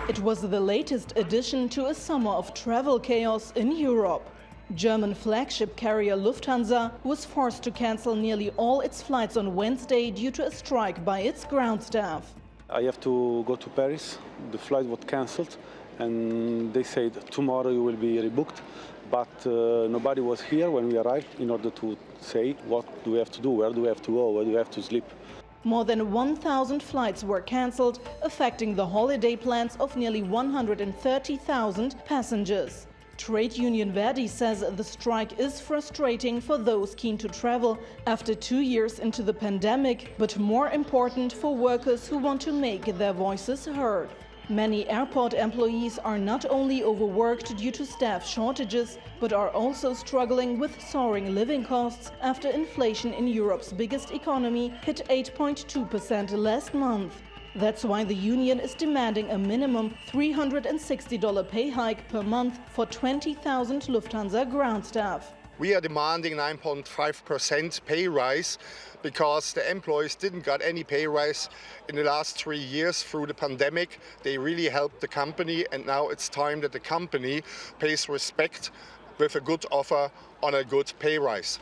It was the latest addition to a summer of travel chaos in Europe. German flagship carrier Lufthansa was forced to cancel nearly all its flights on Wednesday due to a strike by its ground staff. I have to go to Paris. The flight was cancelled and they said tomorrow you will be rebooked. But nobody was here when we arrived in order to say what do we have to do, where do we have to go, where do we have to sleep. More than 1,000 flights were cancelled, affecting the holiday plans of nearly 130,000 passengers. Trade union Verdi says the strike is frustrating for those keen to travel after 2 years into the pandemic, but more important for workers who want to make their voices heard. Many airport employees are not only overworked due to staff shortages, but are also struggling with soaring living costs after inflation in Europe's biggest economy hit 8.2% last month. That's why the union is demanding a minimum $360 pay hike per month for 20,000 Lufthansa ground staff. We are demanding 9.5% pay rise because the employees didn't get any pay rise in the last 3 years through the pandemic. They really helped the company, and now it's time that the company pays respect with a good offer on a good pay rise.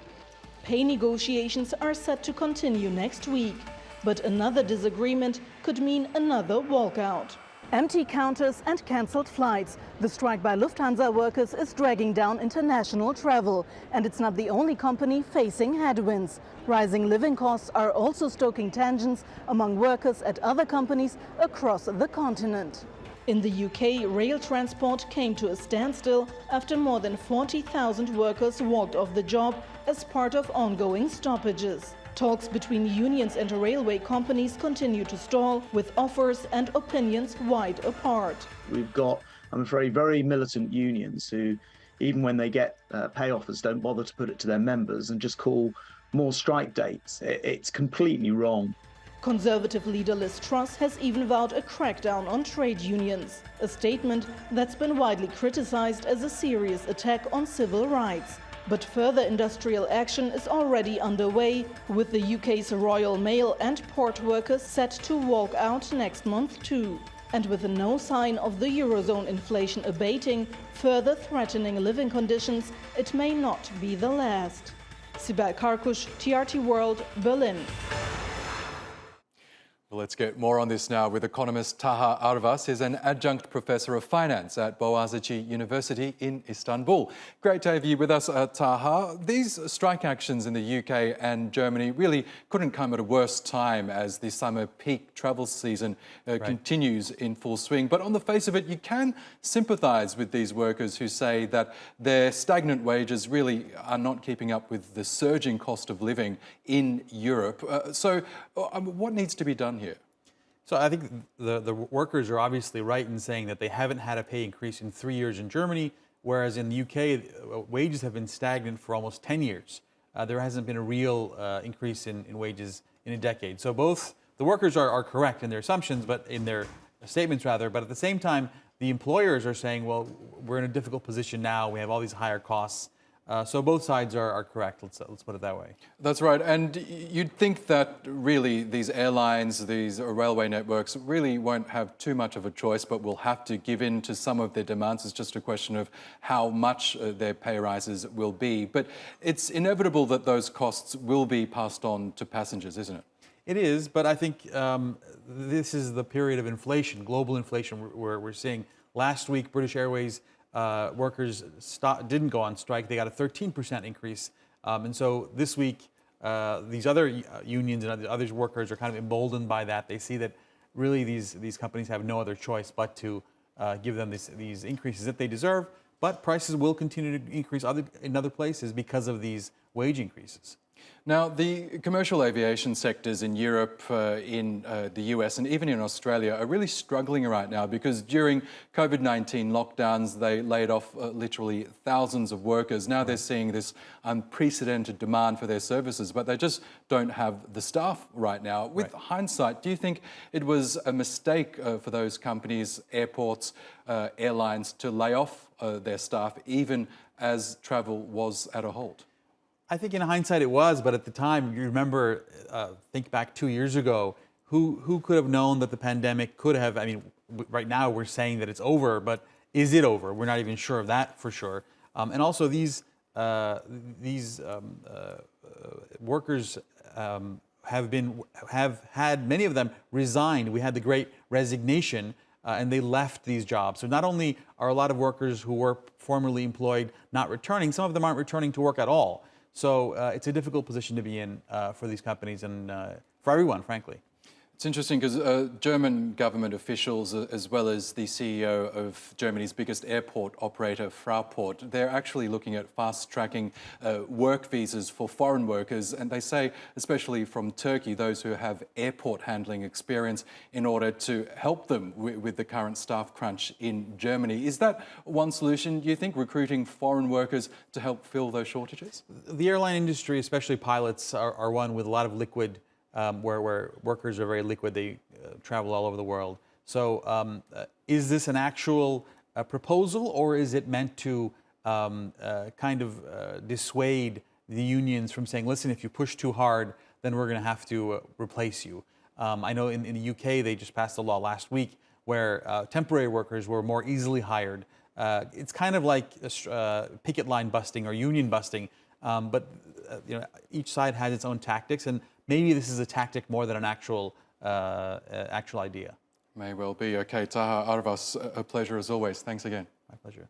Pay negotiations are set to continue next week, but another disagreement could mean another walkout. Empty counters and cancelled flights. The strike by Lufthansa workers is dragging down international travel. And it's not the only company facing headwinds. Rising living costs are also stoking tensions among workers at other companies across the continent. In the UK, rail transport came to a standstill after more than 40,000 workers walked off the job as part of ongoing stoppages. Talks between unions and railway companies continue to stall, with offers and opinions wide apart. We've got, I'm afraid, very militant unions who, even when they get pay offers, don't bother to put it to their members and just call more strike dates. It's completely wrong. Conservative leader Liz Truss has even vowed a crackdown on trade unions, a statement that's been widely criticized as a serious attack on civil rights. But further industrial action is already underway, with the UK's Royal Mail and port workers set to walk out next month too. And with no sign of the Eurozone inflation abating, further threatening living conditions, it may not be the last. Sibel Karkus, TRT World, Berlin. Well, let's get more on this now with economist Taha Arvas. He's an adjunct professor of finance at Bogazici University in Istanbul. Great to have you with us, Taha. These strike actions in the UK and Germany really couldn't come at a worse time as the summer peak travel season continues in full swing. But on the face of it, you can sympathise with these workers who say that their stagnant wages really are not keeping up with the surging cost of living in Europe. So what needs to be done here? So I think the workers are obviously right in saying that they haven't had a pay increase in 3 years in Germany, whereas in the UK, wages have been stagnant for almost 10 years. There hasn't been a real increase in wages in a decade. So both the workers are correct in their assumptions, but in their statements rather, but at the same time, the employers are saying, well, we're in a difficult position now, we have all these higher costs. So both sides are correct, let's put it that way. That's right, and you'd think that really these airlines, these railway networks really won't have too much of a choice, but will have to give in to some of their demands. It's just a question of how much their pay rises will be. But it's inevitable that those costs will be passed on to passengers, isn't it? It is, but I think this is the period of inflation, global inflation we're seeing. Last week, British Airways workers didn't go on strike. They got a 13% increase. And so this week, these other unions and other workers are kind of emboldened by that. They see that really these companies have no other choice but to give them these increases that they deserve. But prices will continue to increase in other places because of these wage increases. Now, the commercial aviation sectors in Europe, in the US and even in Australia are really struggling right now because during COVID-19 lockdowns, they laid off literally thousands of workers. Now they're seeing this unprecedented demand for their services, but they just don't have the staff right now. With hindsight, do you think it was a mistake for those companies, airports, airlines to lay off their staff even as travel was at a halt? I think in hindsight it was, but at the time, you remember, think back 2 years ago, who could have known that the pandemic could have, I mean, right now we're saying that it's over, but is it over? We're not even sure of that for sure. And also these workers have had, many of them resigned. We had the Great Resignation, and they left these jobs. So not only are a lot of workers who were formerly employed not returning, some of them aren't returning to work at all. So it's a difficult position to be in for these companies and for everyone, frankly. It's interesting because German government officials, as well as the CEO of Germany's biggest airport operator, Fraport, they're actually looking at fast-tracking work visas for foreign workers. And they say, especially from Turkey, those who have airport handling experience, in order to help them with the current staff crunch in Germany. Is that one solution, do you think, recruiting foreign workers to help fill those shortages? The airline industry, especially pilots, are one with a lot of liquid where workers are very liquid, they travel all over the world. So is this an actual proposal, or is it meant to kind of dissuade the unions from saying, listen, if you push too hard, then we're going to have to replace you? I know in the UK, they just passed a law last week where temporary workers were more easily hired. It's kind of like picket line busting or union busting, but you know, each side has its own tactics, and maybe this is a tactic more than an actual idea. May well be. Okay, Taha Arvas, a pleasure as always. Thanks again. My pleasure.